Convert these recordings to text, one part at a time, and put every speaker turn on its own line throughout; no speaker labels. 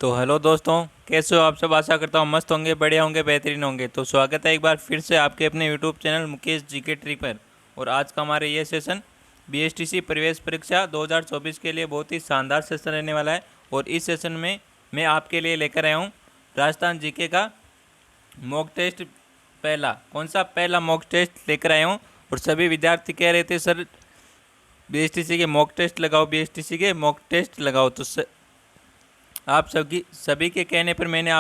तो हेलो दोस्तों, कैसे हो आप सब। आशा करता हूँ मस्त होंगे, बढ़िया होंगे, बेहतरीन होंगे। तो स्वागत है एक बार फिर से आपके अपने YouTube channel Mukesh GK tree पर। और आज का हमारे ये सेशन बीएसटीसी प्रवेश परीक्षा 2024 के लिए बहुत ही शानदार सेशन रहने वाला है। और इस सेशन में मैं आपके लिए लेकर आया हूँ राजस्थान जीके का मॉक टेस्ट। पहला मॉक टेस्ट लेकर आया हूँ। और सभी विद्यार्थी कह रहे थे सर बीएसटीसी के मॉक टेस्ट लगाओ, बीएसटीसी के मॉक टेस्ट लगाओ। तो आप सभी के कहने पर मैंने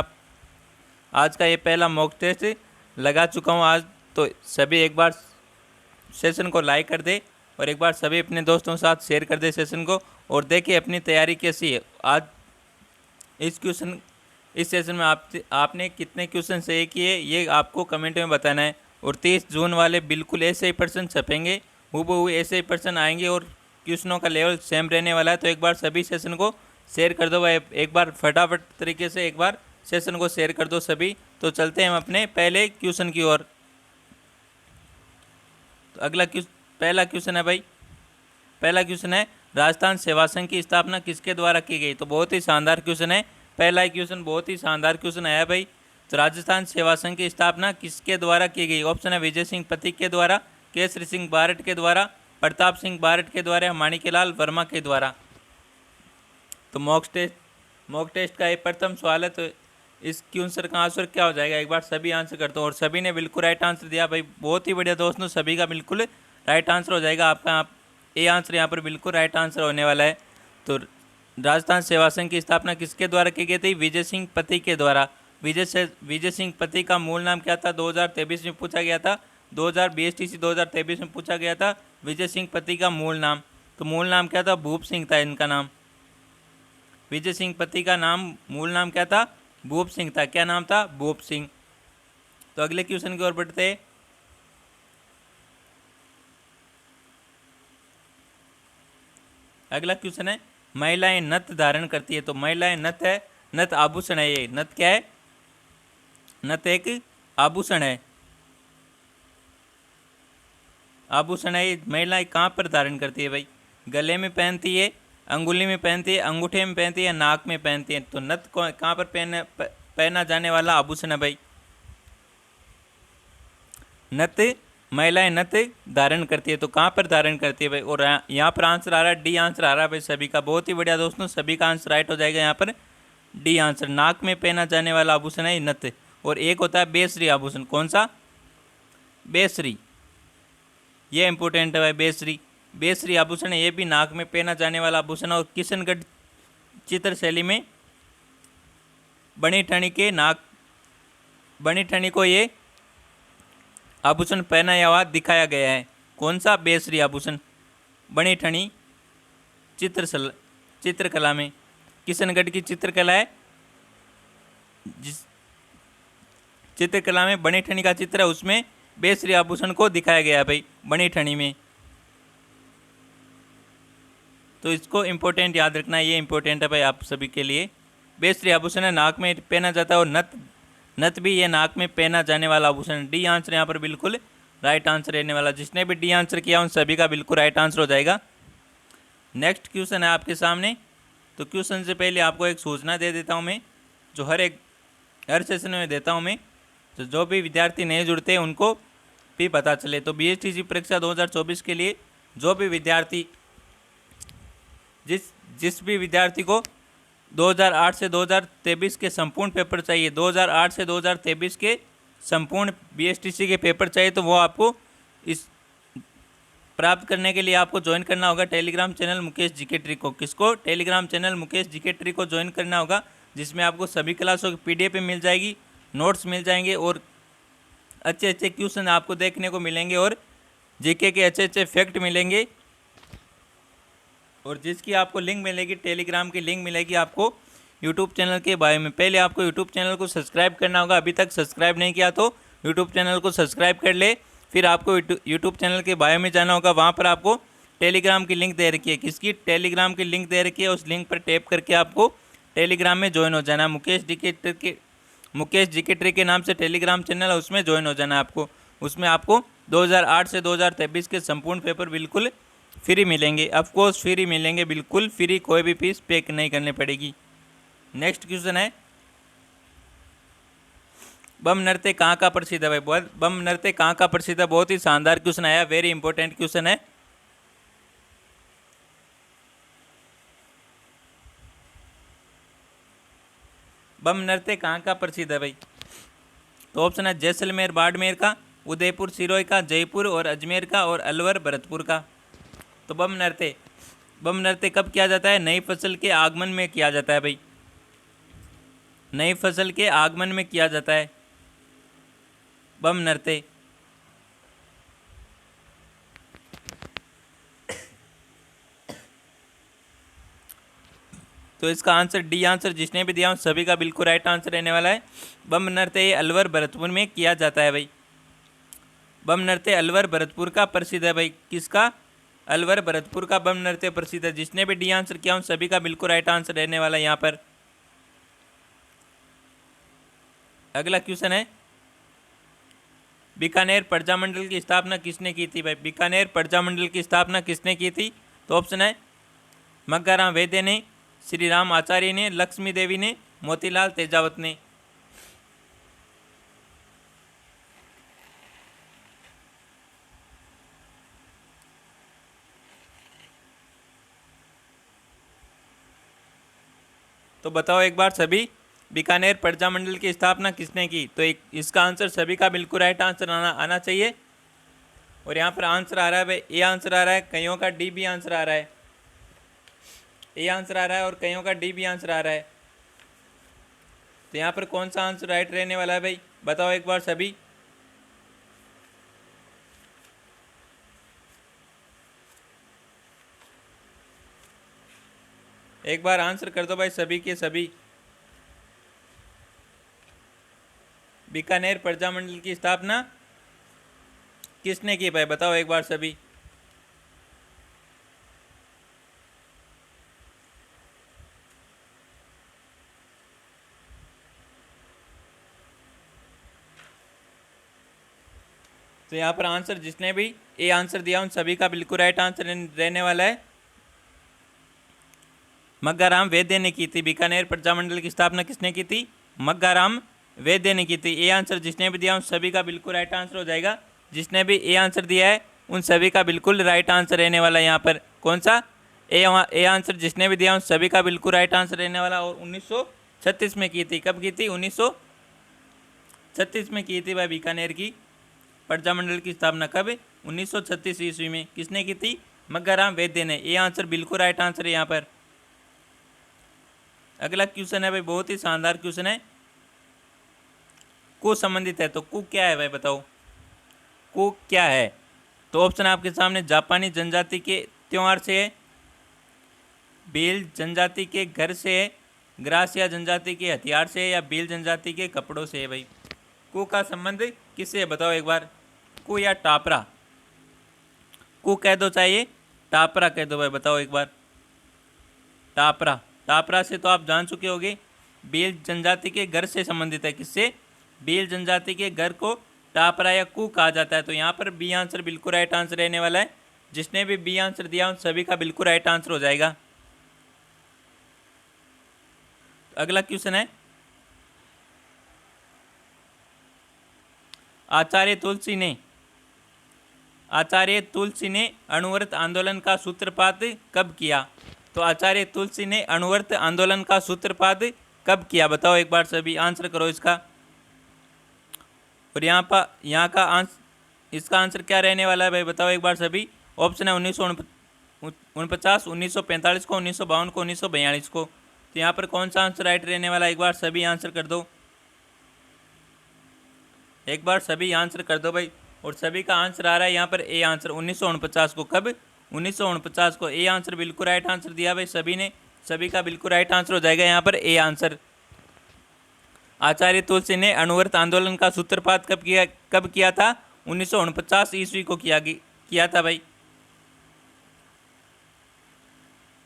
आज का ये पहला मॉक टेस्ट लगा चुका हूँ आज। तो सभी एक बार सेशन को लाइक कर दे और एक बार सभी अपने दोस्तों के साथ शेयर कर दे सेशन को, और देखिए अपनी तैयारी कैसी है। आज इस सेशन में आपने कितने क्वेश्चन सही किए ये आपको कमेंट में बताना है। और 30 जून वाले बिल्कुल ऐसे ही प्रश्न छपेंगे, हूबहू ऐसे ही प्रश्न आएंगे और क्वेश्चनों का लेवल सेम रहने वाला है। तो एक बार सभी सेशन को शेयर कर दो भाई, एक बार फटाफट तरीके से एक बार सेशन को शेयर कर दो सभी। तो चलते हैं हम अपने पहले क्वेश्चन की ओर। तो पहला क्वेश्चन है भाई, पहला क्वेश्चन है राजस्थान सेवा संघ की स्थापना किसके द्वारा की गई। तो बहुत ही शानदार क्वेश्चन है, पहला ही क्वेश्चन बहुत ही शानदार क्वेश्चन आया भाई। तो राजस्थान सेवा संघ की स्थापना किसके द्वारा की गई। ऑप्शन है विजय सिंह पथिक के द्वारा, केसरी सिंह बारट के द्वारा, प्रताप सिंह बारट के द्वारा, माणिक्यलाल वर्मा के द्वारा। तो मॉक टेस्ट का ये प्रथम सवाल है। तो इस क्वेश्चन का आंसर क्या हो जाएगा, एक बार सभी आंसर करते हो। और सभी ने बिल्कुल राइट आंसर दिया भाई, बहुत ही बढ़िया दोस्तों, सभी का बिल्कुल राइट आंसर हो जाएगा आपका। ये आंसर यहाँ पर बिल्कुल राइट आंसर होने वाला है। तो राजस्थान सेवा संघ की स्थापना किसके द्वारा की गई थी, विजय सिंह पथिक के द्वारा। विजय सिंह पथिक का मूल नाम क्या था, 2023 में पूछा गया था। 2023 में पूछा गया था विजय सिंह पथिक का मूल नाम। तो मूल नाम क्या था, भूप सिंह था इनका नाम। विजय सिंह पथिक का नाम मूल नाम क्या था, भूप सिंह था। क्या नाम था, भूप सिंह। तो अगले क्वेश्चन की ओर बढ़ते हैं। अगला क्वेश्चन है महिलाएं नथ धारण करती है। तो महिलाएं नथ आभूषण है। ये नथ क्या है, नथ एक आभूषण है। आभूषण है, महिलाएं कहाँ पर धारण करती है भाई, गले में पहनती है, अंगुली में पहनती है, अंगूठे में पहनती है, नाक में पहनती है। तो नथ कहाँ पर पहना जाने वाला आभूषण है भाई, नथ। महिलाएं नथ धारण करती है, तो कहाँ पर धारण करती है भाई। और यहाँ पर आंसर आ रहा है डी आंसर आ रहा है भाई सभी का। बहुत ही बढ़िया दोस्तों, सभी का आंसर राइट हो जाएगा यहाँ पर डी आंसर। नाक में पहना जाने वाला आभूषण है नथ। और एक होता है बेसरी आभूषण। कौन सा, बेसरी, ये इंपॉर्टेंट है भाई। बेसरी आभूषण है, ये भी नाक में पहना जाने वाला आभूषण। और किशनगढ़ चित्र शैली में बनी ठणी को ये आभूषण पहनाया हुआ दिखाया गया है। कौन सा, बेसरी आभूषण, बनी ठणी चित्रकला में। किशनगढ़ की चित्रकला है, जिस चित्रकला में बनी ठणी का चित्र है उसमें बेसरी आभूषण को दिखाया गया है भाई, बनी ठणी में। तो इसको इम्पोर्टेंट याद रखना, ये इम्पोर्टेंट है भाई आप सभी के लिए। बेसरी आभूषण है, नाक में पहना जाता है। और नथ भी ये नाक में पहना जाने वाला आभूषण। डी आंसर यहाँ पर बिल्कुल राइट आंसर रहने वाला। जिसने भी डी आंसर किया उन सभी का बिल्कुल राइट आंसर हो जाएगा। नेक्स्ट क्वेश्चन है आपके सामने। तो क्वेश्चन से पहले आपको एक सूचना दे देता हूँ मैं, जो हर सेशन में देता हूँ मैं। तो जो भी विद्यार्थी नए जुड़ते हैं उनको भी पता चले। तो बीएसटीसी परीक्षा 2024 के लिए जो भी विद्यार्थी जिस भी विद्यार्थी को 2008 से 2023 के संपूर्ण पेपर चाहिए, 2008 से 2023 के संपूर्ण बीएसटीसी के पेपर चाहिए, तो वो आपको इस प्राप्त करने के लिए आपको ज्वाइन करना होगा Telegram channel Mukesh GK tree को। किसको, Telegram channel Mukesh GK tree को ज्वाइन करना होगा, जिसमें आपको सभी क्लासों की पीडीएफ मिल जाएगी, नोट्स मिल जाएंगे और अच्छे अच्छे क्वेश्चन आपको देखने को मिलेंगे और जीके के अच्छे अच्छे फैक्ट मिलेंगे। और जिसकी आपको लिंक मिलेगी, टेलीग्राम की लिंक मिलेगी आपको यूट्यूब चैनल के बारे में। पहले आपको यूट्यूब चैनल को सब्सक्राइब करना होगा, अभी तक सब्सक्राइब नहीं किया तो यूट्यूब चैनल को सब्सक्राइब कर ले। फिर आपको यूट्यूब चैनल के बारे में जाना होगा, वहाँ पर आपको टेलीग्राम की लिंक दे रखी है। किसकी, टेलीग्राम की लिंक दे रखी है, उस लिंक पर टैप करके आपको टेलीग्राम में ज्वाइन हो जाना है। मुकेश जीके ट्री के नाम से टेलीग्राम चैनल है, उसमें ज्वाइन हो जाना है आपको। उसमें आपको 2008 से 2023 के संपूर्ण पेपर बिल्कुल फ्री मिलेंगे। ऑफकोर्स फ्री मिलेंगे, बिल्कुल फ्री, कोई भी फीस पे नहीं करनी पड़ेगी। नेक्स्ट क्वेश्चन है बम नृत्य कहाँ का प्रसिद्ध है भाई? बम नृत्य कहाँ का प्रसिद्ध है? बहुत ही शानदार क्वेश्चन आया, वेरी इंपॉर्टेंट क्वेश्चन है। बम नृत्य कहाँ का प्रसिद्ध है भाई? तो ऑप्शन है जैसलमेर बाड़मेर का, उदयपुर सिरोही का, जयपुर और अजमेर का, और अलवर भरतपुर का। तो बम नृत्य कब किया जाता है? नई फसल के आगमन में किया जाता है भाई, नई फसल के आगमन में किया जाता है बम नृत्य। तो इसका आंसर डी आंसर जिसने भी दिया उन सभी का बिल्कुल राइट आंसर रहने वाला है। बम नृत्य अलवर भरतपुर में किया जाता है भाई। बम नृत्य अलवर भरतपुर का प्रसिद्ध है भाई। किसका? अलवर भरतपुर का बम नृत्य प्रसिद्ध है। जिसने भी डी आंसर किया उन सभी का बिल्कुल राइट आंसर रहने वाला है यहाँ पर। अगला क्वेश्चन है बीकानेर प्रजामंडल की स्थापना किसने की थी भाई? बीकानेर प्रजामंडल की स्थापना किसने की थी? तो ऑप्शन है मग्गाराम वैद्य ने, श्री राम आचार्य ने, लक्ष्मी देवी ने, मोतीलाल तेजावत ने। तो बताओ एक बार सभी, बीकानेर प्रजामंडल की स्थापना किसने की? तो इसका आंसर सभी का बिल्कुल राइट आंसर आना चाहिए। और यहाँ पर आंसर आ रहा है भाई, ए आंसर आ रहा है, कईयों का डी भी आंसर आ रहा है। ए आंसर आ रहा है और कईयों का डी भी आंसर आ रहा है। तो यहाँ पर कौन सा आंसर राइट रहने वाला है भाई? बताओ एक बार सभी। एक बार आंसर कर दो भाई सभी के सभी। बीकानेर प्रजामंडल की स्थापना किसने की भाई? बताओ एक बार सभी। तो यहाँ पर आंसर जिसने भी ए आंसर दिया उन सभी का बिल्कुल राइट आंसर रहने वाला है। मग्गाराम वैद्य ने की थी। बीकानेर प्रजामंडल की स्थापना किसने की थी? मग्गाराम वैद्य ने की थी। ए आंसर जिसने भी दिया उन सभी का बिल्कुल राइट आंसर हो जाएगा। जिसने भी ए आंसर दिया है उन सभी का बिल्कुल राइट आंसर रहने वाला है यहाँ पर। कौन सा? ए आंसर जिसने भी दिया उन सभी का बिल्कुल राइट आंसर रहने वाला। और 1936 में की थी। कब की थी? 1936 में की थी भाई बीकानेर की प्रजामंडल की स्थापना। कब? 1936 ईस्वी में। किसने की थी? मग्गाराम वैद्य ने। ए आंसर बिल्कुल राइट आंसर है यहाँ पर। अगला क्वेश्चन है भाई, बहुत ही शानदार क्वेश्चन है, कु संबंधित है। तो कु क्या है भाई? बताओ कु क्या है? तो ऑप्शन आपके सामने जापानी जनजाति के त्योहार से है, भील जनजाति के घर से है, ग्रासिया जनजाति के हथियार से है, या भील जनजाति के कपड़ों से है भाई? कु का संबंध किससे है? बताओ एक बार। कु या टापरा? कु कह दो चाहिए टापरा कह दो भाई, बताओ एक बार। टापरा। टापरा से तो आप जान चुके होंगे, भील जनजाति के घर से संबंधित है। किससे? भील जनजाति के घर को टापरा या कु कहा जाता है। तो यहाँ पर बी आंसर बिल्कुल राइट आंसर रहने वाला है। जिसने भी बी आंसर दिया उन सभी का बिल्कुल राइट आंसर हो जाएगा। अगला क्वेश्चन है आचार्य तुलसी ने अणुव्रत आंदोलन का सूत्रपात कब किया? तो आचार्य तुलसी ने अणुव्रत आंदोलन का सूत्रपात कब किया? बताओ एक बार सभी, आंसर करो इसका। और यहाँ का आंसर, इसका आंसर क्या रहने वाला है भाई? बताओ एक बार सभी। ऑप्शन है 1949, 1945 को, 1952 को, 1942 को। तो यहाँ पर कौन सा आंसर राइट रहने वाला है? एक बार सभी आंसर कर दो। एक बार सभी आंसर कर दो भाई। और सभी का आंसर आ रहा है यहाँ पर ए आंसर 1949 को। कब? 1949 को। ए आंसर बिल्कुल राइट आंसर दिया भाई सभी ने। सभी का बिल्कुल राइट आंसर हो जाएगा यहाँ पर ए आंसर। आचार्य तुलसी ने अणुव्रत आंदोलन का सूत्रपात कब किया था? 1949 ईस्वी को किया था भाई।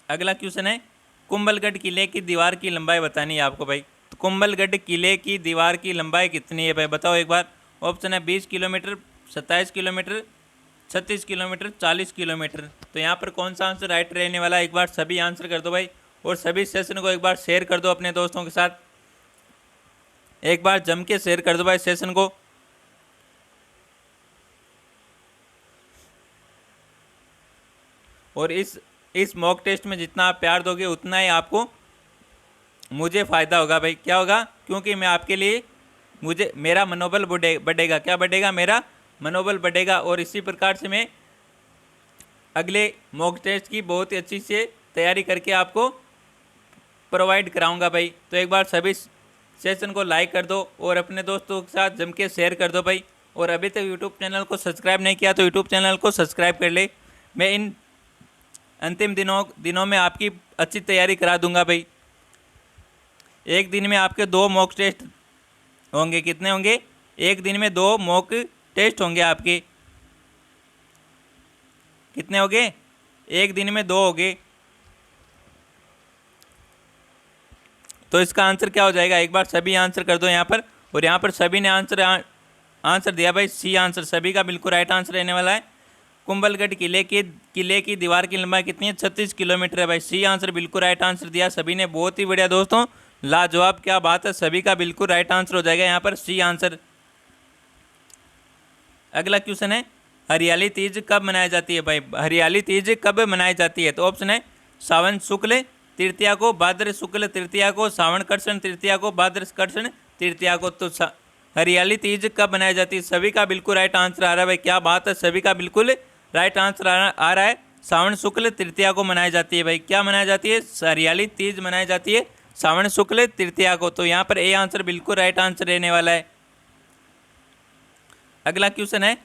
अगला क्वेश्चन है कुंभलगढ़ किले की दीवार की लंबाई बतानी है आपको भाई। तो कुंभलगढ़ किले की दीवार की लंबाई कितनी है भाई? बताओ एक बार। ऑप्शन है 20 किलोमीटर, 27 किलोमीटर, 36 किलोमीटर, 40 किलोमीटर। तो यहाँ पर कौन सा आंसर राइट रहने वाला है? एक बार सभी आंसर कर दो भाई। और सभी सेशन को एक बार शेयर कर दो अपने दोस्तों के साथ, एक बार जम के शेयर कर दो भाई सेशन को। और इस मॉक टेस्ट में जितना आप प्यार दोगे उतना ही आपको मुझे फ़ायदा होगा भाई। क्या होगा? क्योंकि मैं आपके लिए मेरा मनोबल बढ़ेगा। क्या बढ़ेगा? मेरा मनोबल बढ़ेगा। और इसी प्रकार से मैं अगले मॉक टेस्ट की बहुत ही अच्छी से तैयारी करके आपको प्रोवाइड कराऊंगा भाई। तो एक बार सभी सेशन को लाइक कर दो और अपने दोस्तों के साथ जम के शेयर कर दो भाई। और अभी तक यूट्यूब चैनल को सब्सक्राइब नहीं किया तो यूट्यूब चैनल को सब्सक्राइब कर ले। मैं इन अंतिम दिनों में आपकी अच्छी तैयारी करा दूंगा भाई। एक दिन में आपके 2 मॉक टेस्ट होंगे। कितने होंगे? एक दिन में 2 मॉक टेस्ट होंगे आपके। कितने होंगे? एक दिन में 2 होंगे। तो इसका आंसर क्या हो जाएगा? एक बार सभी आंसर कर दो यहाँ पर। और यहाँ पर सभी ने आंसर दिया भाई। सी आंसर सभी का बिल्कुल राइट आंसर रहने वाला है। कुंभलगढ़ किले की दीवार की लंबाई कितनी है? 36 किलोमीटर है भाई। सी आंसर बिल्कुल राइट आंसर दिया सभी ने। बहुत ही बढ़िया दोस्तों, लाजवाब, क्या बात है। सभी का बिल्कुल राइट आंसर हो जाएगा यहाँ पर सी आंसर। अगला क्वेश्चन है, हरियाली तीज कब मनाई जाती है भाई? हरियाली तीज कब मनाई जाती है? तो ऑप्शन है सावन शुक्ल तृतीया को, भाद्र शुक्ल तृतीया को, सावन कृष्ण तृतीया को, भाद्र कृष्ण तृतीया को। तो हरियाली तीज कब मनाई जाती है? सभी का बिल्कुल राइट आंसर आ रहा है भाई। क्या बात है, सभी का बिल्कुल राइट आंसर आ रहा है। सावन शुक्ल तृतीया को मनाई जाती है भाई। क्या मनाई जाती है? हरियाली तीज मनाई जाती है सावन शुक्ल तृतीया को। तो यहाँ पर ए आंसर बिल्कुल राइट आंसर रहने वाला है। अगला क्वेश्चन है,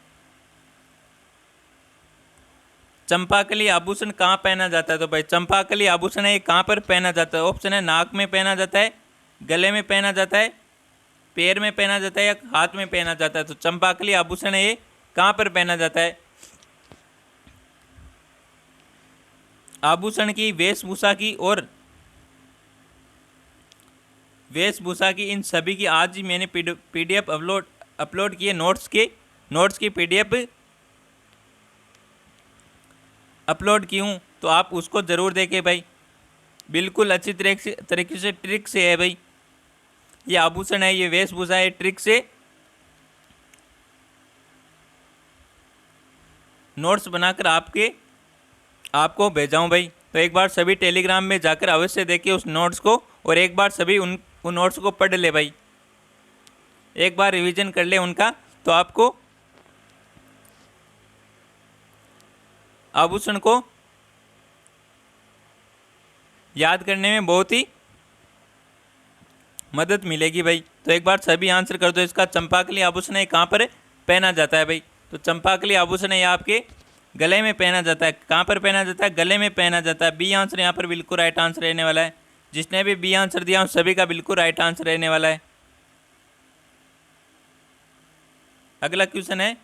चंपाकली आभूषण कहाँ पहना जाता है? तो भाई चंपाकली आभूषण है, ये कहाँ पर पहना जाता है? ऑप्शन है नाक में पहना जाता है, गले में पहना जाता है, पैर में पहना जाता है या हाथ में पहना जाता है। तो चंपाकली आभूषण है, ये कहाँ पर पहना जाता है? आभूषण की वेशभूषा की इन सभी की आज ही मैंने पीडीएफ अपलोड किए। नोट्स की पीडीएफ अपलोड की हूँ, तो आप उसको ज़रूर देखें भाई। बिल्कुल अच्छी तरीके से ट्रिक से है भाई। ये आभूषण है, ये वेशभूषा है, ट्रिक से नोट्स बनाकर आपको भेजाऊँ भाई। तो एक बार सभी टेलीग्राम में जाकर अवश्य देखिए उस नोट्स को, और एक बार सभी उन नोट्स को पढ़ ले भाई। एक बार रिवीजन कर ले उनका, तो आपको आभूषण को याद करने में बहुत ही मदद मिलेगी भाई। तो एक बार सभी आंसर कर दो इसका। चंपाकली आभूषण है कहाँ पर पहना जाता है भाई? तो चंपाकली आभूषण है ये आपके गले में पहना जाता है। कहाँ पर पहना जाता है? गले में पहना जाता है। बी आंसर यहाँ पर बिल्कुल राइट आंसर रहने वाला है। जिसने भी बी आंसर दिया उन सभी का बिल्कुल राइट आंसर रहने वाला है। अगला क्वेश्चन है,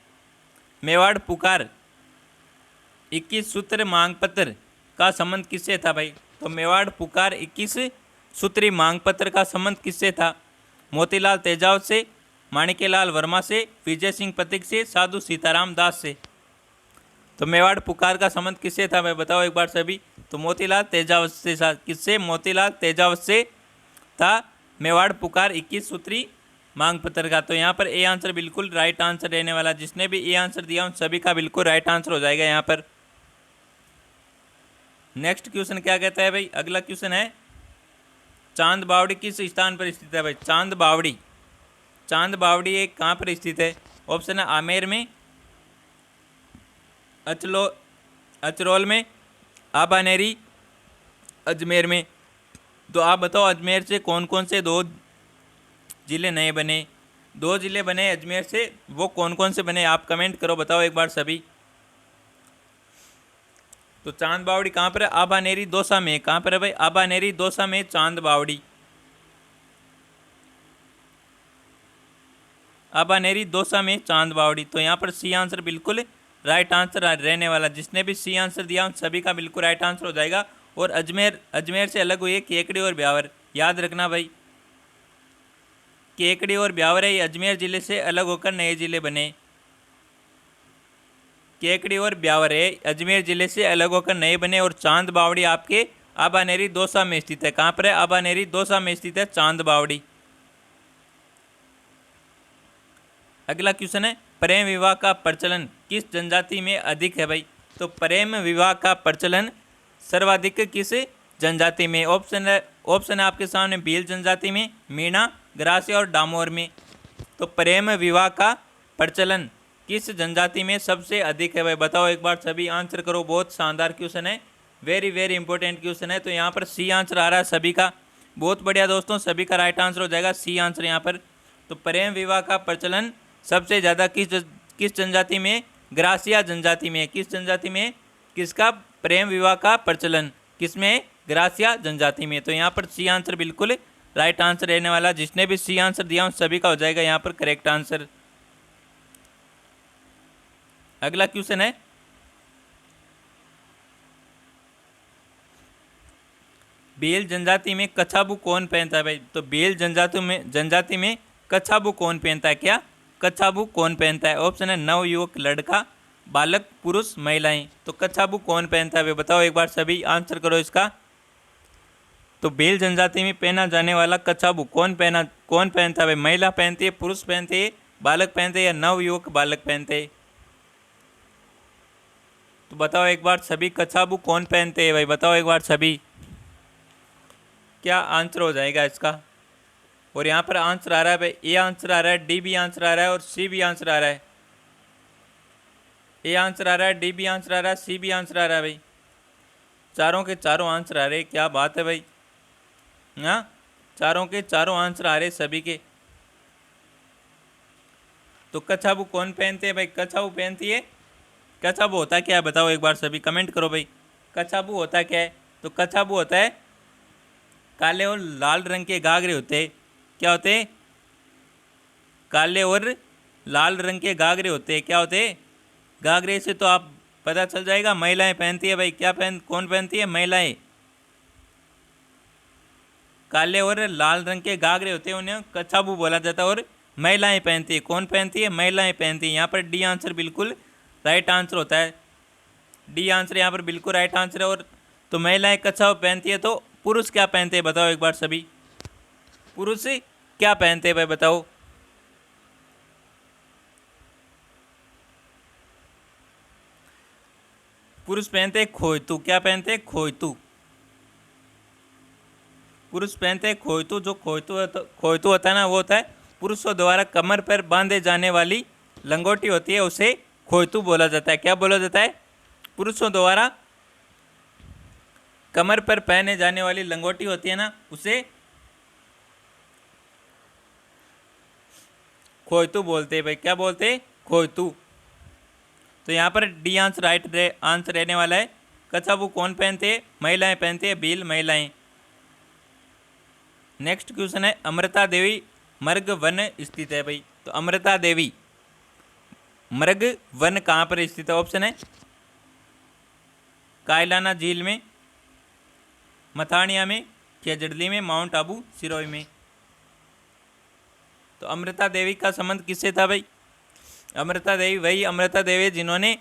मेवाड़ पुकार 21 सूत्र मांग पत्र का संबंध किससे था भाई? तो मेवाड़ पुकार 21 सूत्री मांग पत्र का संबंध किससे था? मोतीलाल तेजावत से, माणिक्यलाल वर्मा से, विजय सिंह पथिक से, साधु सीताराम दास से। तो मेवाड़ पुकार का संबंध किससे था भाई? बताओ एक बार सभी। तो मोतीलाल तेजावत से। किससे? मोतीलाल तेजावत से था मेवाड़ पुकार 21 सूत्री मांग पत्र का। तो यहाँ पर ए आंसर बिल्कुल राइट आंसर रहने वाला। जिसने भी ए आंसर दिया उन सभी का बिल्कुल राइट आंसर हो जाएगा यहाँ पर। नेक्स्ट क्वेश्चन क्या कहता है भाई? अगला क्वेश्चन है, चांद बावड़ी किस स्थान पर स्थित है भाई? चांद बावड़ी एक कहाँ पर स्थित है? ऑप्शन है आमेर में, अचरोल में, आबानेरी, अजमेर में। तो आप बताओ अजमेर से कौन कौन से 2 जिले नए बने? 2 जिले बने अजमेर से, वो कौन कौन से बने? आप कमेंट करो, बताओ एक बार सभी। तो चांद बावड़ी कहाँ पर है? आबानेरी दौसा में। कहाँ पर है भाई? आबानेरी दौसा में चांद बावड़ी। आबानेरी दौसा में चांद बावड़ी। तो यहाँ पर सी आंसर बिल्कुल राइट आंसर रहने वाला। जिसने भी सी आंसर दिया उन सभी का बिल्कुल राइट आंसर हो जाएगा। और अजमेर से अलग हुए केकड़ी और ब्यावर। याद रखना भाई, केकड़ी और ब्यावर है, ये अजमेर ज़िले से अलग होकर नए ज़िले बने। केकड़ी और ब्यावर है अजमेर ज़िले से अलग होकर नए बने। और चांद बावड़ी आपके आबानेरी दौसा में स्थित है। कहाँ पर है? आबानेरी दौसा में स्थित है, चांद बावड़ी। अगला क्वेश्चन है, प्रेम विवाह का प्रचलन किस जनजाति में अधिक है भाई? तो प्रेम विवाह का प्रचलन सर्वाधिक किस जनजाति में? ऑप्शन है आपके सामने, भील जनजाति में, मीणा, ग्रासिया और डामोर में। तो प्रेम विवाह का प्रचलन किस जनजाति में सबसे अधिक है भाई? बताओ एक बार, सभी आंसर करो। बहुत शानदार क्वेश्चन है, वेरी वेरी इंपॉर्टेंट क्वेश्चन है। तो यहाँ पर सी आंसर आ रहा है सभी का। बहुत बढ़िया दोस्तों, सभी का राइट आंसर हो जाएगा सी आंसर यहाँ पर। तो प्रेम विवाह का प्रचलन सबसे ज़्यादा किस जनजाति में? ग्रासिया जनजाति में। किस जनजाति में? किसका प्रेम विवाह का प्रचलन किसमें? ग्रासिया जनजाति में। तो यहाँ पर सी आंसर बिल्कुल राइट आंसर रहने वाला। जिसने भी सी आंसर दिया उन सभी का हो जाएगा यहाँ पर करेक्ट आंसर। अगला क्वेश्चन है, भील जनजाति में कछाबू कौन पहनता है भाई? तो भील जनजाति में कछाबू कौन पहनता है? क्या कछाबू कौन पहनता है? ऑप्शन है नवयुवक, लड़का, बालक, पुरुष, महिलाएं। तो कछाबू कौन पहनता है भाई? बताओ एक बार, सभी आंसर करो इसका। तो भील जनजाति में पहना जाने वाला कछाबू कौन पहनता है भाई? महिला पहनती है, पुरुष पहनते हैं, बालक पहनते हैं या नवयुवक बालक पहनते हैं? तो बताओ एक बार सभी, कछाबू कौन पहनते हैं भाई? बताओ एक बार सभी, क्या आंसर हो जाएगा इसका? और यहाँ पर आंसर आ रहा है भाई, ए आंसर आ रहा है, डी भी आंसर आ रहा है और सी भी आंसर आ रहा है। ए आंसर आ रहा है, डी भी आंसर आ रहा है, सी भी आंसर आ रहा है भाई। चारों के चारों आंसर आ रहे, क्या बात है भाई। हाँ, चारों के चारों आंसर आ रहे सभी के। तो कछाबू कौन पहनते हैं भाई? कछाबू पहनती है। कछाबू होता क्या है बताओ एक बार, सभी कमेंट करो भाई। कछाबू होता क्या है? तो कछाबू होता है, काले और लाल रंग के घाघरे होते हैं। क्या होते हैं? काले और लाल रंग के घाघरे होते हैं। क्या होते हैं? घाघरे से तो आप पता चल जाएगा, महिलाएं पहनती है भाई। कौन पहनती है? महिलाएं। काले और लाल रंग के घाघरे होते हैं, उन्हें कछाबू बोला जाता है और महिलाएं पहनती है। कौन पहनती है? महिलाएं पहनती है। यहाँ पर डी आंसर बिल्कुल राइट आंसर होता है। डी आंसर यहाँ पर बिल्कुल राइट आंसर है। और तो महिलाएं कछाबू पहनती है। तो पुरुष क्या पहनते हैं बताओ एक बार सभी, पुरुष क्या पहनते हैं भाई? बताओ। पुरुष पहनते हैं खोयतू। क्या पहनते हैं? खोयतू। पुरुष पहनते हैं खोयतू। जो खोयतू होता है ना, वो होता है पुरुषों द्वारा कमर पर बांधे जाने वाली लंगोटी होती है, उसे खोयतू बोला जाता है। क्या बोला जाता है? पुरुषों द्वारा कमर पर पहने जाने वाली लंगोटी होती है ना, उसे खोयतू बोलते हैं भाई। क्या बोलते हैं? खोयतू। तो यहाँ पर डी आंसर राइट आंसर रहने वाला है। कछाबू कौन पहनते हैं? महिलाएं पहनते हैं, भील महिलाएं। नेक्स्ट क्वेश्चन है, अमृता देवी मृग वन स्थित है भाई। तो अमृता देवी मृग वन कहाँ पर स्थित है? ऑप्शन है कायलाना झील में, मथानिया में, खेजड़ली में, माउंट आबू सिरोही में। तो अमृता देवी का संबंध किससे था भाई? अमृता देवी वही अमृता देवी जिन्होंने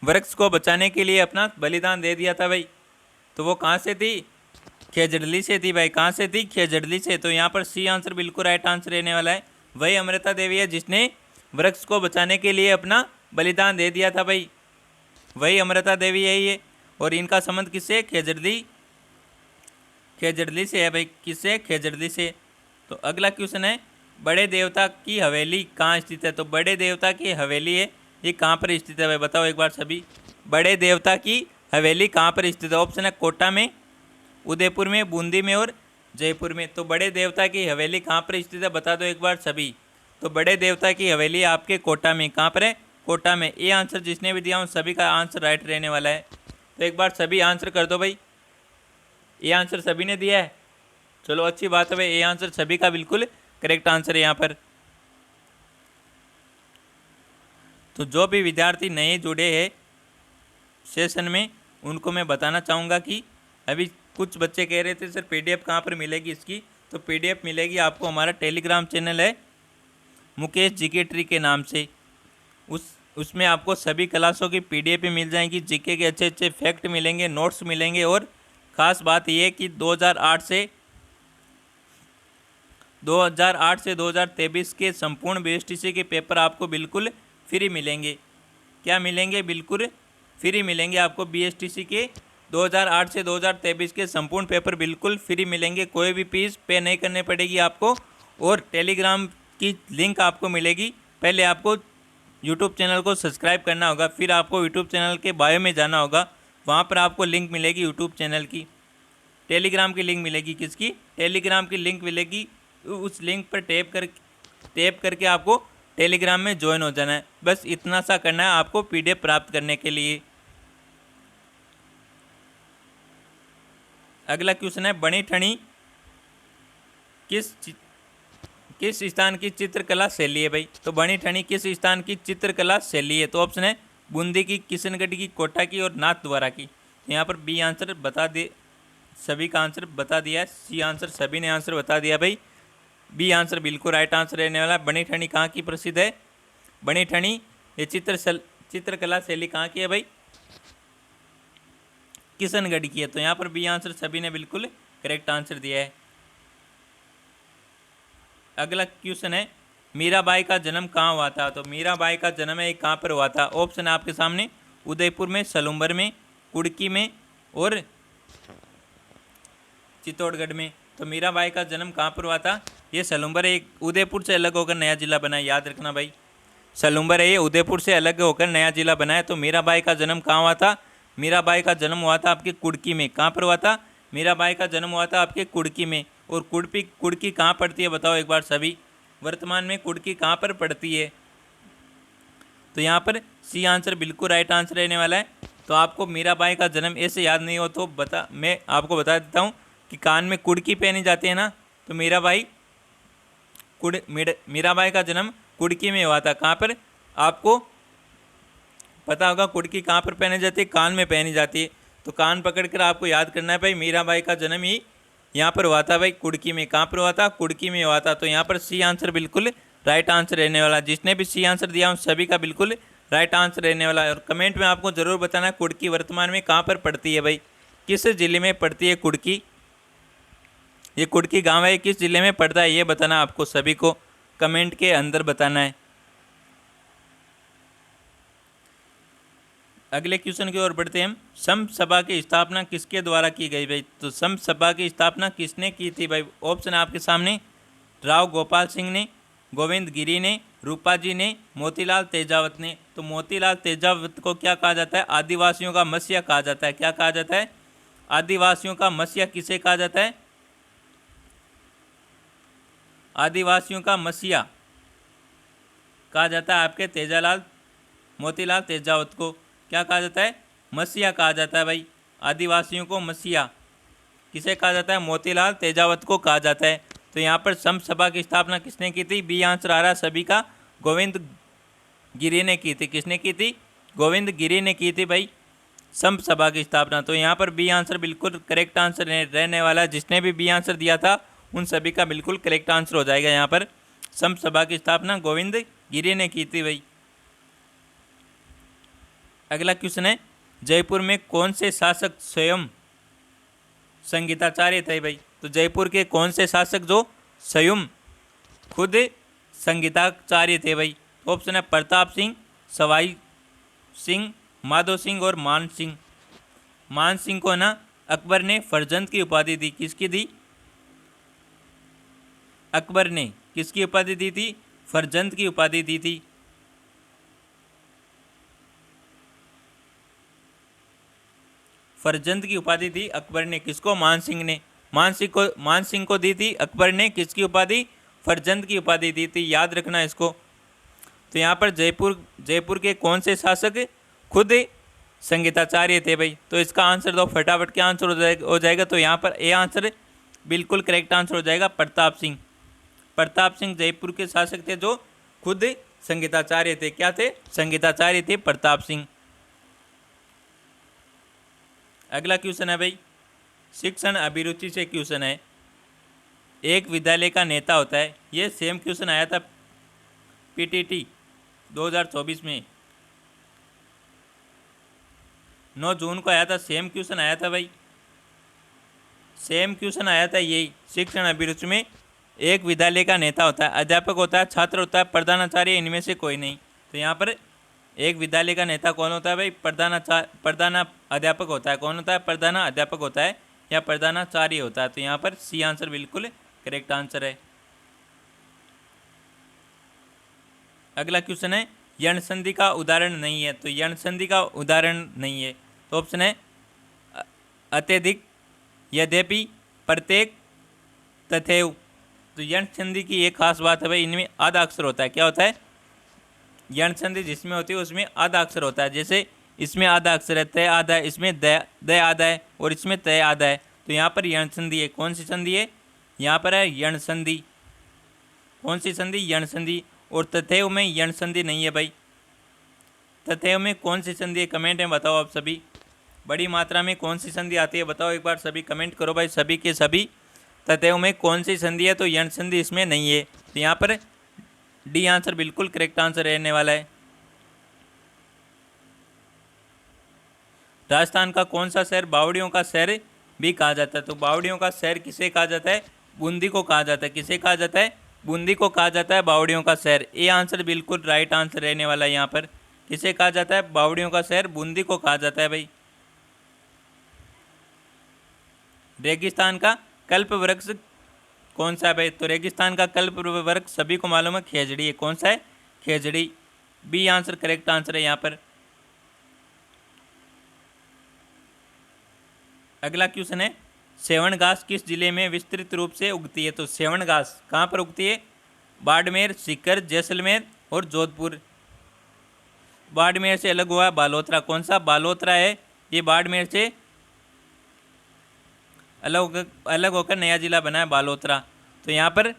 वृक्ष को बचाने के लिए अपना बलिदान दे दिया था भाई। तो वो कहाँ से थी? खेजड़ली से थी भाई। कहाँ से थी? खेजड़ली से। तो यहाँ पर सी आंसर बिल्कुल राइट आंसर रहने वाला है। वही अमृता देवी है जिसने वृक्ष को बचाने के लिए अपना बलिदान दे दिया था भाई। वही अमृता देवी यही है। और इनका संबंध किससे? खेजड़ली से है भाई। किससे? खेजड़ली से। तो अगला क्वेश्चन है, बड़े देवता की हवेली कहाँ स्थित है? तो बड़े देवता की हवेली है, ये कहाँ पर स्थित है भाई? बताओ एक बार सभी, बड़े देवता की हवेली कहाँ पर स्थित है? ऑप्शन है कोटा में, उदयपुर में, बूंदी में और जयपुर में। तो बड़े देवता की हवेली कहाँ पर स्थित है? बता दो एक बार सभी। तो बड़े देवता की हवेली आपके कोटा में। कहाँ पर है? कोटा में। ये आंसर जिसने भी दिया उन सभी का आंसर राइट रहने वाला है। तो एक बार सभी आंसर कर दो भाई। ये आंसर सभी ने दिया है, चलो अच्छी बात है भाई। ये आंसर सभी का बिल्कुल करेक्ट आंसर है यहाँ पर। तो जो भी विद्यार्थी नए जुड़े हैं सेशन में, उनको मैं बताना चाहूँगा कि अभी कुछ बच्चे कह रहे थे सर पीडीएफ कहाँ पर मिलेगी इसकी। तो पीडीएफ मिलेगी आपको, हमारा टेलीग्राम चैनल है मुकेश जीके ट्री के नाम से। उसमें आपको सभी क्लासों की पीडीएफ भी मिल जाएंगी, जीके के अच्छे अच्छे फैक्ट मिलेंगे, नोट्स मिलेंगे और खास बात यह है कि 2008 से 2023 के संपूर्ण बीएसटीसी के पेपर आपको बिल्कुल फ्री मिलेंगे। क्या मिलेंगे? बिल्कुल फ्री मिलेंगे आपको। बीएसटीसी के 2008 से 2023 के संपूर्ण पेपर बिल्कुल फ्री मिलेंगे। कोई भी फीस पे नहीं करनी पड़ेगी आपको, और टेलीग्राम की लिंक आपको मिलेगी। पहले आपको यूट्यूब चैनल को सब्सक्राइब करना होगा, फिर आपको यूट्यूब चैनल के बायो में जाना होगा, वहाँ पर आपको लिंक मिलेगी यूट्यूब चैनल की। टेलीग्राम की लिंक मिलेगी। किसकी? टेलीग्राम की लिंक मिलेगी। उस लिंक पर टैप करके आपको टेलीग्राम में ज्वाइन हो जाना है। बस इतना सा करना है आपको पीडीएफ प्राप्त करने के लिए। अगला क्वेश्चन है, बनी ठनी किस स्थान की चित्रकला शैली है भाई? तो बनी ठनी किस स्थान की चित्रकला शैली है? तो ऑप्शन है बूंदी की, किशनगढ़ की, कोटा की और नाथद्वारा की। तो यहाँ पर बी आंसर बता दे, सभी का आंसर बता दिया है। सी आंसर सभी ने आंसर बता दिया भाई। बी आंसर बिल्कुल राइट आंसर रहने वाला है। बनी ठनी कहाँ की प्रसिद्ध है? बनी ठनी ये चित्रकला शैली कहाँ की है भाई? किशनगढ़ की है। तो यहाँ पर बी आंसर सभी ने बिल्कुल करेक्ट आंसर दिया है। अगला क्वेश्चन है, मीराबाई का जन्म कहाँ हुआ था? तो मीराबाई का जन्म है कहाँ पर हुआ था? ऑप्शन है आपके सामने, उदयपुर में, सलूम्बर में, कुड़की में और चित्तौड़गढ़ में। तो मीराबाई का जन्म कहाँ पर हुआ था? ये सलूम्बर है। उदयपुर से अलग होकर नया जिला बना है, याद रखना भाई। सलूम्बर है ये, उदयपुर से अलग होकर नया जिला बना है। तो मीराबाई का जन्म कहाँ हुआ था? मीराबाई का जन्म हुआ था आपके कुड़की में। कहाँ पर हुआ था? मीराबाई का जन्म हुआ था आपके कुड़की में। और कुड़की कहाँ पड़ती है बताओ एक बार सभी? वर्तमान में कुड़की कहाँ पर पड़ती है? तो यहाँ पर सी आंसर बिल्कुल राइट आंसर रहने वाला है। तो आपको मीराबाई का जन्म ऐसे याद नहीं हो तो मैं आपको बता देता हूँ कि कान में कुड़की पहनी जाती है ना, तो मीराबाई का जन्म कुड़की में हुआ था। कहाँ पर? आपको पता होगा कुड़की कहाँ पर पहनी जाती है? कान में पहनी जाती है। तो कान पकड़कर आपको याद करना है भाई, मीराबाई का जन्म ही यहाँ पर हुआ था भाई, कुड़की में। कहाँ पर हुआ था? कुड़की में हुआ था। तो यहाँ पर सी आंसर बिल्कुल राइट आंसर रहने वाला। जिसने भी सी आंसर दिया उन सभी का बिल्कुल राइट आंसर रहने वाला है। और कमेंट में आपको ज़रूर बताना है कुड़की वर्तमान में कहाँ पर पड़ती है भाई, किस जिले में पड़ती है कुड़की? ये कुड़की गांव है, किस जिले में पड़ता है ये बताना आपको सभी को कमेंट के अंदर बताना है। अगले क्वेश्चन की ओर बढ़ते हैं हम। संत सभा की स्थापना किसके द्वारा की गई भाई? तो संत सभा की स्थापना किसने की थी भाई? ऑप्शन है आपके सामने, राव गोपाल सिंह ने, गोविंद गिरी ने, रूपा जी ने, मोतीलाल तेजावत ने। तो मोतीलाल तेजावत को क्या कहा जाता है? आदिवासियों का मसीहा कहा जाता है। क्या कहा जाता है? आदिवासियों का मसीहा किसे कहा जाता है? आदिवासियों का मसीहा कहा जाता है आपके मोतीलाल तेजावत को क्या कहा जाता है? मसीहा कहा जाता है भाई। आदिवासियों को मसीहा किसे कहा जाता है? मोतीलाल तेजावत को कहा जाता है। तो यहाँ पर संत सभा की स्थापना किसने की थी? बी आंसर आ रहा है सभी का, गोविंद गिरी ने की थी। किसने की थी? गोविंद गिरी ने की थी भाई संत सभा की स्थापना। तो यहाँ पर बी आंसर बिल्कुल करेक्ट आंसर रहने वाला है। जिसने भी बी आंसर दिया था उन सभी का बिल्कुल करेक्ट आंसर हो जाएगा। यहाँ पर संत सभा की स्थापना गोविंद गिरी ने की थी भाई। अगला क्वेश्चन है, जयपुर में कौन से शासक स्वयं संगीताचार्य थे भाई? तो जयपुर के कौन से शासक जो स्वयं खुद संगीताचार्य थे भाई? ऑप्शन है प्रताप सिंह, सवाई सिंह, माधो सिंह और मान सिंह। मान सिंह को ना अकबर ने फरजंद की उपाधि दी। किसकी दी? अकबर ने किसकी उपाधि दी थी? फरजंद की उपाधि दी थी। फरजंद की उपाधि दी अकबर ने। किसको? मान सिंह ने। मान सिंह को दी थी अकबर ने किसकी उपाधि? फरजंद की उपाधि दी थी। याद रखना इसको। तो यहाँ पर जयपुर के कौन से शासक खुद संगीताचार्य थे भाई? तो इसका आंसर दो फटाफट, क्या आंसर हो जाएगा? तो यहाँ पर ए आंसर बिल्कुल करेक्ट आंसर हो जाएगा, प्रताप सिंह। प्रताप सिंह जयपुर के शासक थे जो खुद संगीताचार्य थे। क्या थे? संगीताचार्य थे प्रताप सिंह। अगला क्वेश्चन है भाई, शिक्षण अभिरुचि से क्वेश्चन है। एक विद्यालय का नेता होता है, ये सेम क्वेश्चन आया था पीटीटी 2024 में, 9 जून को आया था। सेम क्वेश्चन आया था भाई। सेम क्वेश्चन आया था यही, शिक्षण अभिरुचि में एक विद्यालय का नेता होता है, अध्यापक होता है, छात्र होता है, प्रधानाचार्य, इनमें से कोई नहीं। तो यहाँ पर एक विद्यालय का नेता कौन होता है भाई? प्रधान अध्यापक होता है। कौन होता है? प्रधान अध्यापक होता है या प्रधानाचार्य होता है। तो यहाँ पर सी आंसर बिल्कुल करेक्ट आंसर है। अगला क्वेश्चन है यण संधि का उदाहरण नहीं है। तो यण संधि का उदाहरण नहीं है तो ऑप्शन है अत्यधिक, यद्यपि, प्रत्येक, तथैव। तो यण संधि की एक खास बात है भाई, इनमें आधा अक्षर होता है। क्या होता है? यण संधि जिसमें होती है उसमें आधा अक्षर होता है। जैसे इसमें आधा अक्षर है, तय आधा है, इसमें द आधा है और इसमें तय आधा है। तो यहाँ पर यण संधि है। कौन सी संधि है? यहाँ पर है यण संधि। कौन सी संधि? यण संधि। और तथैव में यण संधि नहीं है भाई। तथैव में कौन सी संधि है? कमेंट में बताओ आप सभी। बड़ी मात्रा में कौन सी संधि आती है बताओ एक बार, सभी कमेंट करो भाई, सभी के सभी। तथैव में कौन सी संधि है? तो यण संधि इसमें नहीं है। तो यहाँ पर डी आंसर बिल्कुल करेक्ट आंसर रहने वाला है। राजस्थान का कौन सा शहर बावड़ियों का शहर भी कहा जाता है? तो बावड़ियों का शहर किसे कहा जाता है? बूंदी को कहा जाता है। किसे कहा जाता है? बूंदी को कहा जाता है बावड़ियों का शहर। ये आंसर बिल्कुल राइट आंसर रहने वाला है। यहाँ पर किसे कहा जाता है? बावड़ियों का शहर बूंदी को कहा जाता है भाई। रेगिस्तान का कल्प वृक्ष कौन सा है भाई? तो रेगिस्तान का कल्प वृक्ष सभी को मालूम है खेजड़ी है। कौन सा है? खेजड़ी। बी आंसर करेक्ट आंसर है यहाँ पर। अगला क्वेश्चन है सेवन घास किस जिले में विस्तृत रूप से उगती है? तो सेवन घास कहाँ पर उगती है? बाड़मेर, सीकर, जैसलमेर और जोधपुर। बाड़मेर से अलग हुआ है बालोतरा। कौन सा? बालोतरा है। ये बाड़मेर से अलग होकर नया जिला बना है बालोतरा। तो यहाँ पर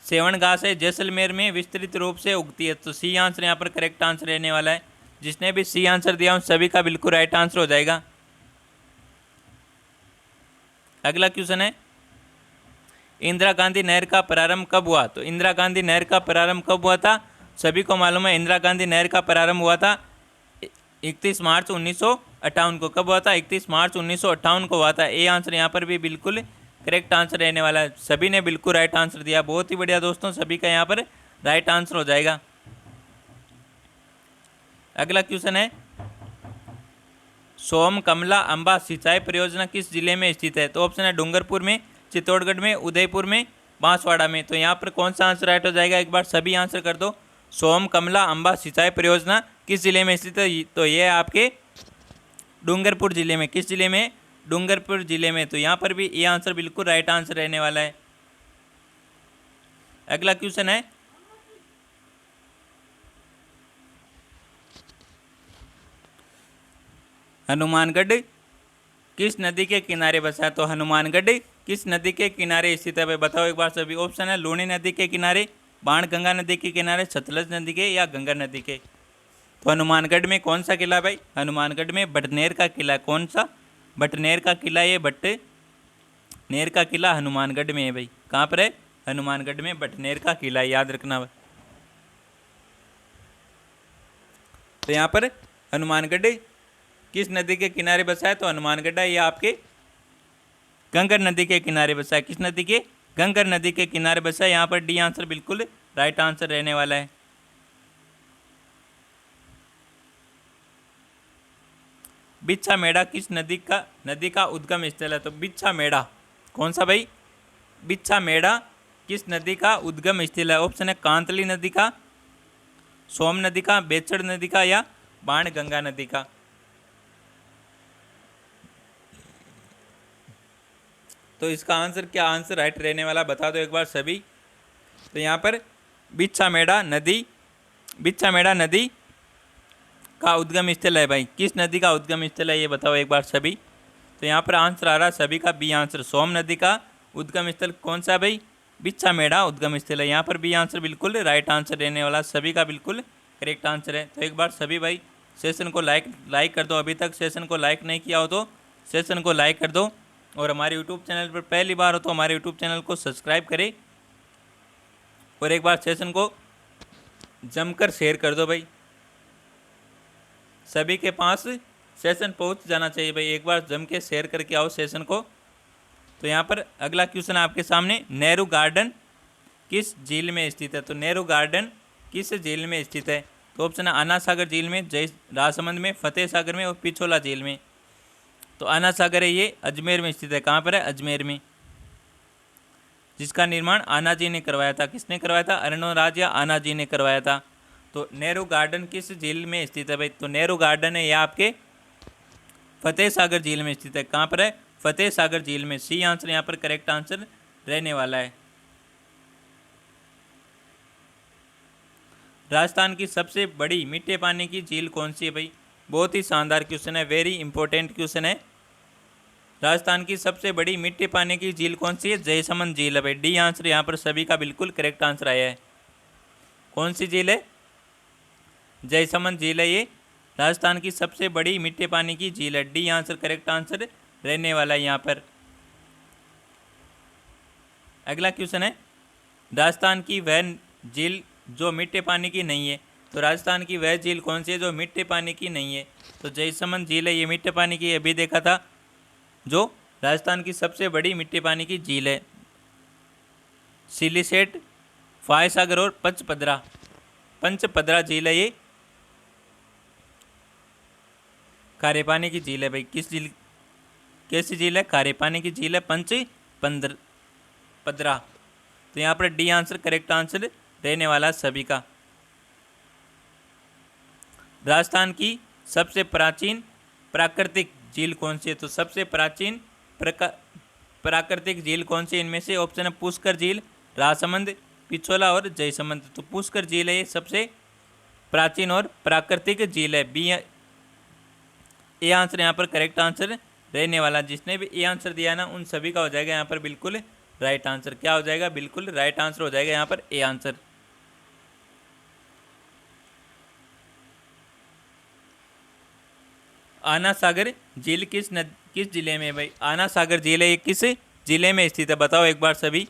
सेवन घास है, जैसलमेर में विस्तृत रूप से उगती है। तो सी आंसर यहाँ पर करेक्ट आंसर रहने वाला है। जिसने भी सी आंसर दिया उन सभी का बिल्कुल राइट आंसर हो जाएगा। अगला क्वेश्चन है इंदिरा गांधी नहर का प्रारंभ कब हुआ? तो इंदिरा गांधी नहर का प्रारंभ कब हुआ था? सभी को मालूम है इंदिरा गांधी नहर का प्रारंभ हुआ था 31 मार्च 1958 को। कब हुआ था? 31 मार्च 1958 को हुआ था। ए आंसर यहाँ पर भी बिल्कुल करेक्ट आंसर रहने वाला है। सभी ने बिल्कुल राइट आंसर दिया। बहुत ही बढ़िया दोस्तों, सभी का यहाँ पर राइट आंसर हो जाएगा। अगला क्वेश्चन है सोम कमला अंबा सिंचाई परियोजना किस जिले में स्थित है? तो ऑप्शन है डूंगरपुर में, चित्तौड़गढ़ में, उदयपुर में, बांसवाड़ा में। तो यहाँ पर कौन सा आंसर राइट हो जाएगा? एक बार सभी आंसर कर दो। सोम कमला अंबा सिंचाई परियोजना किस जिले में स्थित है? तो ये है आपके डूंगरपुर जिले में। किस जिले में? डूंगरपुर जिले में। तो यहाँ पर भी ये आंसर बिल्कुल राइट आंसर रहने वाला है। अगला क्वेश्चन है हनुमानगढ़ किस नदी के किनारे बसा है? तो हनुमानगढ़ किस नदी के किनारे स्थित है भाई? बताओ एक बार सभी। ऑप्शन है लूनी नदी के किनारे, बाणगंगा नदी के किनारे, सतलज नदी के या गंगा नदी के। तो हनुमानगढ़ में कौन सा किला भाई? हनुमानगढ़ में बटनेर का किला। कौन सा? बटनेर का किला। ये बटनेर का किला हनुमानगढ़ में है भाई। कहाँ पर है? हनुमानगढ़ में बटनेर का किला, याद रखना भाई। तो यहाँ पर हनुमानगढ़ किस नदी के किनारे बसा है? तो हनुमानगढ़ ये आपके गंगर नदी के किनारे बसा है। किस नदी के? गंगर नदी के किनारे बसा है। यहाँ पर डी आंसर बिल्कुल राइट आंसर रहने वाला है। बिच्छा मेड़ा किस नदी का उद्गम स्थल है? तो बिच्छा मेड़ा कौन सा भाई? बिच्छा मेड़ा किस नदी का उद्गम स्थल है? ऑप्शन है कांतली नदी का, सोम नदी का, बेचड़ नदी का या बाणगंगा नदी का। तो इसका आंसर क्या आंसर राइट रहने वाला बता दो एक बार सभी। तो यहाँ पर बिच्छा मेड़ा नदी का उद्गम स्थल है भाई। किस नदी का उद्गम स्थल है ये बताओ एक बार सभी। तो यहाँ पर आंसर आ रहा है सभी का बी आंसर। सोम नदी का उद्गम स्थल कौन सा है भाई? बिच्छा मेड़ा उद्गम स्थल है। यहाँ पर बी आंसर बिल्कुल राइट आंसर रहने वाला, सभी का बिल्कुल करेक्ट आंसर है। तो एक बार सभी भाई सेशन को लाइक कर दो। अभी तक सेशन को लाइक नहीं किया हो तो सेशन को लाइक कर दो। और हमारे यूट्यूब चैनल पर पहली बार हो तो हमारे यूट्यूब चैनल को सब्सक्राइब करें। और एक बार सेशन को जमकर शेयर कर दो भाई। सभी के पास सेशन पहुंच जाना चाहिए भाई। एक बार जम के शेयर करके आओ सेशन को। तो यहाँ पर अगला क्वेश्चन आपके सामने, नेहरू गार्डन किस झील में स्थित है? तो नेहरू गार्डन किस झील में स्थित है? तो ऑप्शन है आना सागर झील में, जय राजसमंद में, फतेह सागर में और पिछोला झील में। तो आना सागर है ये अजमेर में स्थित है। कहाँ पर है? अजमेर में, जिसका निर्माण आना जी ने करवाया था। किसने करवाया था? अरुणराज या आना जी ने करवाया था। तो नेहरू गार्डन किस झील में स्थित है भाई? तो नेहरू गार्डन है यह आपके फतेह सागर झील में स्थित है। कहाँ पर है? फतेह सागर झील में। सी आंसर यहाँ पर करेक्ट आंसर रहने वाला है। राजस्थान की सबसे बड़ी मीठे पानी की झील कौन सी है भाई? बहुत ही शानदार क्वेश्चन है, वेरी इंपॉर्टेंट क्वेश्चन है। राजस्थान की सबसे बड़ी मीठे पानी की झील कौन सी है? जयसमंद झील है भाई। डी आंसर यहाँ पर सभी का बिल्कुल करेक्ट आंसर आया है। कौन सी झील है? जयसमंद झील है ये राजस्थान की सबसे बड़ी मीठे पानी की झील है। डी आंसर करेक्ट आंसर रहने वाला है यहाँ पर। अगला क्वेश्चन है, राजस्थान की वह झील जो मीठे पानी की नहीं है। तो राजस्थान की वह झील कौन सी है जो मीठे पानी की नहीं है? तो जयसमंद झील है ये मीठे पानी की, अभी देखा था, जो राजस्थान की सबसे बड़ी मीठे पानी की झील है। सिलीसेट, फायसागर और पंचपदरा झील है ये खारे पानी की झील है भाई। किस झील, कैसी झील है? खारे पानी की झील है पंचपदरा। तो यहाँ पर डी आंसर करेक्ट आंसर रहने वाला सभी का। राजस्थान की सबसे प्राचीन प्राकृतिक झील कौन सी है? तो सबसे प्राचीन प्राकृतिक झील कौन सी? इनमें से ऑप्शन है पुष्कर झील, राजसमंद, पिछोला और जयसमंद। तो पुष्कर झील है ये सबसे प्राचीन और प्राकृतिक झील है। बी ए आंसर यहाँ पर करेक्ट आंसर रहने वाला। जिसने भी ए आंसर दिया ना उन सभी का हो जाएगा यहाँ पर बिल्कुल राइट आंसर। क्या हो जाएगा? बिल्कुल राइट आंसर हो जाएगा यहाँ पर ए आंसर। आना सागर झील किस जिले में है भाई? आना सागर झील है ये किस जिले में स्थित है? बताओ एक बार सभी।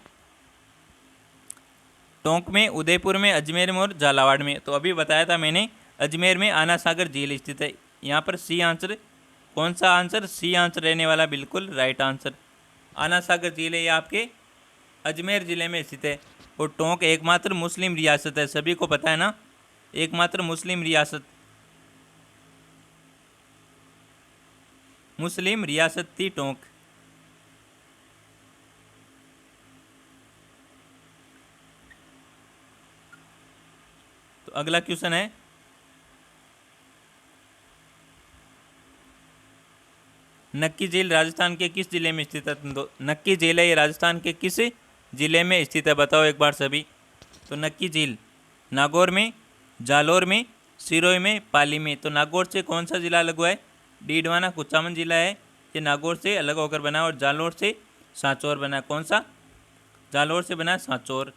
टोंक में, उदयपुर में, अजमेर में और झालावाड़ में। तो अभी बताया था मैंने, अजमेर में आना सागर झील स्थित है। यहाँ पर सी आंसर, कौन सा आंसर? सी आंसर रहने वाला बिल्कुल राइट आंसर। आना सागर झील है ये आपके अजमेर ज़िले में स्थित है। और टोंक एकमात्र मुस्लिम रियासत है, सभी को पता है ना, एकमात्र मुस्लिम रियासत थी टोंक। तो अगला क्वेश्चन है, नक्की झील राजस्थान के किस जिले में स्थित है? तो नक्की झील है ये राजस्थान के किस जिले में स्थित है? बताओ एक बार सभी। तो नक्की झील नागौर में, जालौर में, सिरोही में, पाली में। तो नागौर से कौन सा जिला अलग हुआ है? डीडवाना कुचामन जिला है ये नागौर से अलग होकर बना, और जालौर से सांचौर बना। कौन सा? जालौर से बना सांचौर।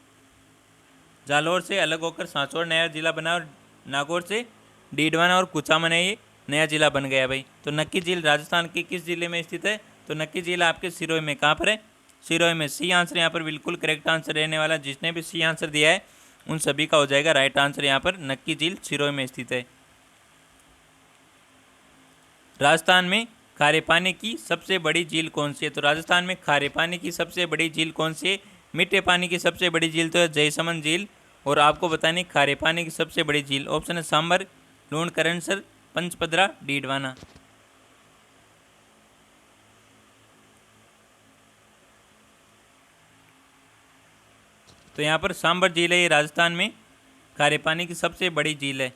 जालौर से अलग होकर सांचौर नया जिला बना, और नागौर से डीडवाना और कुचामन है ये नया जिला बन गया भाई। तो नक्की झील राजस्थान के किस जिले में स्थित है? तो नक्की झील आपके सिरोही में। कहाँ पर है? सिरोही में। सी आंसर यहाँ पर बिल्कुल करेक्ट आंसर रहने वाला। जिसने भी सी आंसर दिया है उन सभी का हो जाएगा राइट आंसर। यहाँ पर नक्की झील सिरोही में स्थित है। राजस्थान में खारे पानी की सबसे बड़ी झील कौन सी है? तो राजस्थान में खारे पानी की सबसे बड़ी झील कौन सी है? मीठे पानी की सबसे बड़ी झील तो है जयसमंद झील, और आपको बताने खारे पानी की सबसे बड़ी झील ऑप्शन है सांबर, लूणकरणसर, पंचपदरा, डीडवाना। तो यहाँ पर सांबर झील है ये राजस्थान में खारे पानी की सबसे बड़ी झील है।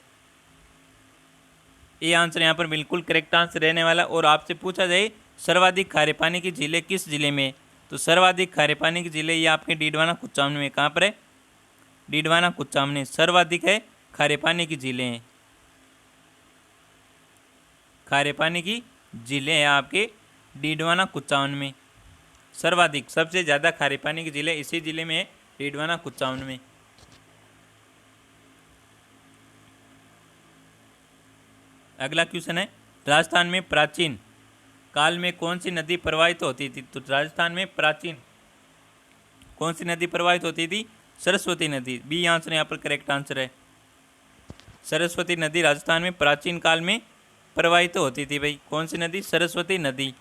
ये आंसर यहाँ पर बिल्कुल करेक्ट आंसर रहने वाला। और आपसे पूछा जाए सर्वाधिक खारे पानी की झीलें किस जिले में? तो सर्वाधिक खारे पानी की झीलें ये आपके डीडवाना कुचामन में। कहाँ पर है? डीडवाना कुचामन सर्वाधिक है खारे पानी की झीलें हैं। खारे पानी की झीलें हैं आपके डीडवाना कुचामन में। सर्वाधिक, सबसे ज़्यादा खारे पानी की झीलें इसी जिले में है, डीडवाना कुचामन में। अगला क्वेश्चन है, राजस्थान में प्राचीन काल में कौन सी नदी प्रवाहित होती थी? तो राजस्थान में प्राचीन कौन सी नदी प्रवाहित होती थी? सरस्वती नदी। बी आंसर यहाँ पर करेक्ट आंसर है। सरस्वती नदी राजस्थान में प्राचीन काल में प्रवाहित होती थी भाई। कौन सी नदी? सरस्वती नदी।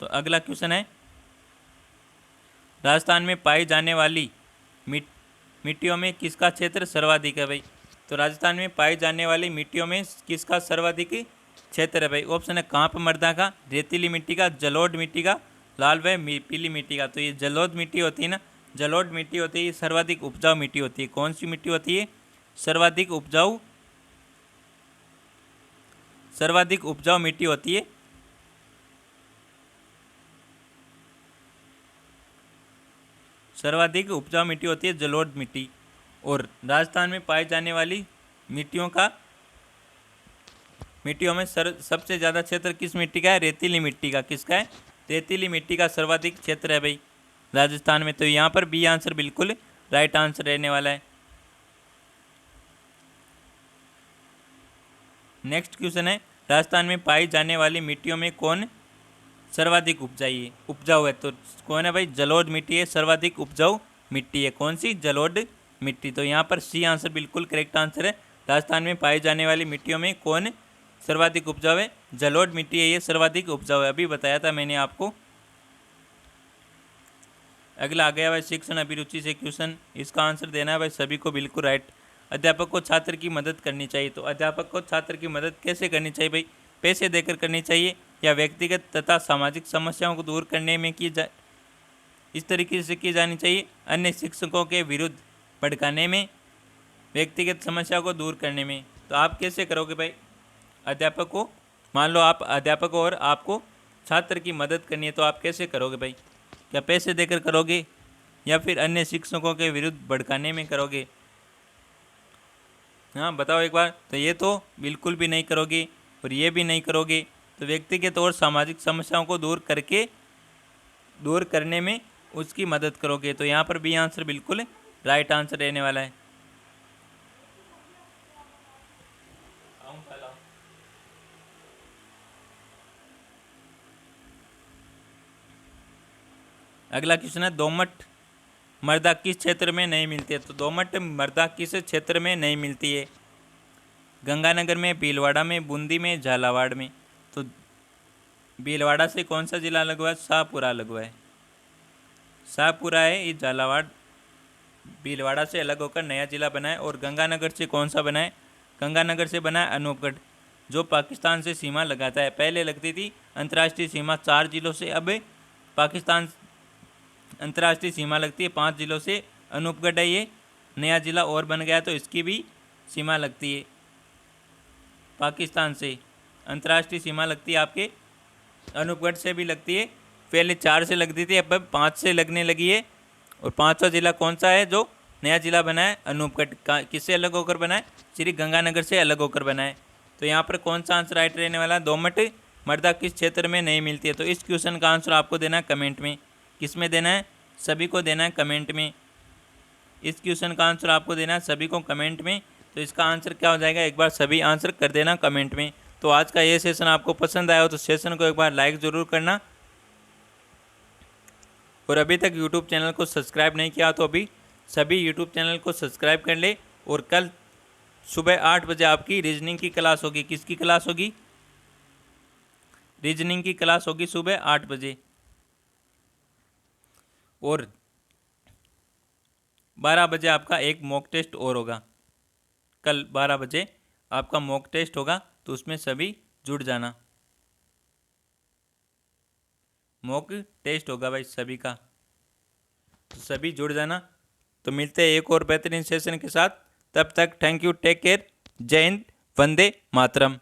तो अगला क्वेश्चन है, राजस्थान में पाई जाने वाली मिट्टियों में किसका क्षेत्र सर्वाधिक है भाई? तो राजस्थान में पाई जाने वाली मिट्टियों में किसका सर्वाधिक क्षेत्र है भाई? ऑप्शन है कांप मृदा का, रेतीली मिट्टी का, जलोढ़ मिट्टी का, लाल व पीली मिट्टी का। तो ये जलोढ़ मिट्टी होती है ना, जलोढ़ मिट्टी होती है, ये सर्वाधिक उपजाऊ मिट्टी होती है। कौन सी मिट्टी होती है? सर्वाधिक उपजाऊ मिट्टी होती है। सर्वाधिक उपजाऊ मिट्टी होती है जलोढ़ मिट्टी। और राजस्थान में पाई जाने वाली मिट्टियों में सबसे ज़्यादा क्षेत्र किस मिट्टी का है? रेतीली मिट्टी का। किसका है? रेतीली मिट्टी का सर्वाधिक क्षेत्र है भाई राजस्थान में। तो यहाँ पर बी आंसर बिल्कुल राइट आंसर रहने वाला है। नेक्स्ट क्वेश्चन है, राजस्थान में पाई जाने वाली मिट्टियों में कौन सर्वाधिक उपजाऊ है? तो कौन है भाई? जलोढ़ मिट्टी है, सर्वाधिक उपजाऊ मिट्टी है। कौन सी? जलोढ़ मिट्टी। तो यहाँ पर सी आंसर बिल्कुल करेक्ट आंसर है। राजस्थान में पाई जाने वाली मिट्टियों में कौन सर्वाधिक उपजाऊ है? जलोढ़ मिट्टी है, ये सर्वाधिक उपजाऊ है, अभी बताया था मैंने आपको। अगला आ गया भाई शिक्षण अभिरुचि से क्वेश्चन, इसका आंसर देना है भाई सभी को बिल्कुल राइट। अध्यापक को छात्र की मदद करनी चाहिए। तो अध्यापक को छात्र की मदद कैसे करनी चाहिए भाई? पैसे देकर करनी चाहिए या व्यक्तिगत तथा सामाजिक समस्याओं को दूर करने में इस तरीके से की जानी चाहिए? अन्य शिक्षकों के विरुद्ध भड़काने में, व्यक्तिगत समस्या को दूर करने में। तो आप कैसे करोगे भाई? अध्यापक को, मान लो आप अध्यापक हो और आपको छात्र की मदद करनी है, तो आप कैसे करोगे भाई? क्या पैसे देकर करोगे या फिर अन्य शिक्षकों के विरुद्ध भड़काने में करोगे? हाँ बताओ एक बार। तो ये तो बिल्कुल भी नहीं करोगे और ये भी नहीं करोगे। तो व्यक्तिगत और सामाजिक समस्याओं को दूर करने में उसकी मदद करोगे। तो यहाँ पर बी आंसर बिल्कुल राइट आंसर रहने वाला है। अगला क्वेश्चन है, दोमट मृदा किस क्षेत्र में नहीं मिलती है? तो दोमट मृदा किस क्षेत्र में नहीं मिलती है? गंगानगर में, भीलवाड़ा में, बूंदी में, झालावाड़ में। तो भीलवाड़ा से कौन सा जिला अलग हुआ है? शाहपुरा अलग हुआ है। शाहपुरा है, ये झालावाड़ भीलवाड़ा से अलग होकर नया जिला बना है। और गंगानगर से कौन सा बना है? गंगानगर से बना है अनूपगढ़, जो पाकिस्तान से सीमा लगाता है। पहले लगती थी अंतर्राष्ट्रीय सीमा 4 जिलों से, अब पाकिस्तान अंतर्राष्ट्रीय सीमा लगती है 5 जिलों से। अनूपगढ़ है, ये नया जिला और बन गया, तो इसकी भी सीमा लगती है पाकिस्तान से। अंतर्राष्ट्रीय सीमा लगती है आपके अनूपगढ़ से भी लगती है। पहले 4 से लगती थी, अब 5 से लगने लगी है। और 5वां जिला कौन सा है जो नया जिला बना है? अनूपगढ़। किससे अलग होकर बना है? श्री गंगानगर से अलग होकर बना है। तो यहाँ पर कौन सा आंसर राइट रहने वाला है? दोमट मृदा किस क्षेत्र में नहीं मिलती है? तो इस क्वेश्चन का आंसर आपको देना है कमेंट में। किस में देना है? सभी को देना है कमेंट में। इस क्वेश्चन का आंसर आपको देना है सभी को कमेंट में। तो इसका आंसर क्या हो जाएगा? एक बार सभी आंसर कर देना कमेंट में। तो आज का ये सेशन आपको पसंद आया हो तो सेशन को एक बार लाइक ज़रूर करना। और अभी तक यूट्यूब चैनल को सब्सक्राइब नहीं किया तो अभी सभी यूट्यूब चैनल को सब्सक्राइब कर ले। और कल सुबह 8 बजे आपकी रीजनिंग की क्लास होगी। किसकी क्लास होगी? रीजनिंग की क्लास होगी सुबह 8 बजे। और 12 बजे आपका एक मॉक टेस्ट और होगा। कल 12 बजे आपका मॉक टेस्ट होगा, तो उसमें सभी जुड़ जाना। मॉक टेस्ट होगा भाई सभी का, तो सभी जुड़ जाना। तो मिलते हैं एक और बेहतरीन सेशन के साथ। तब तक थैंक यू, टेक केयर, जय हिंद, वंदे मातरम।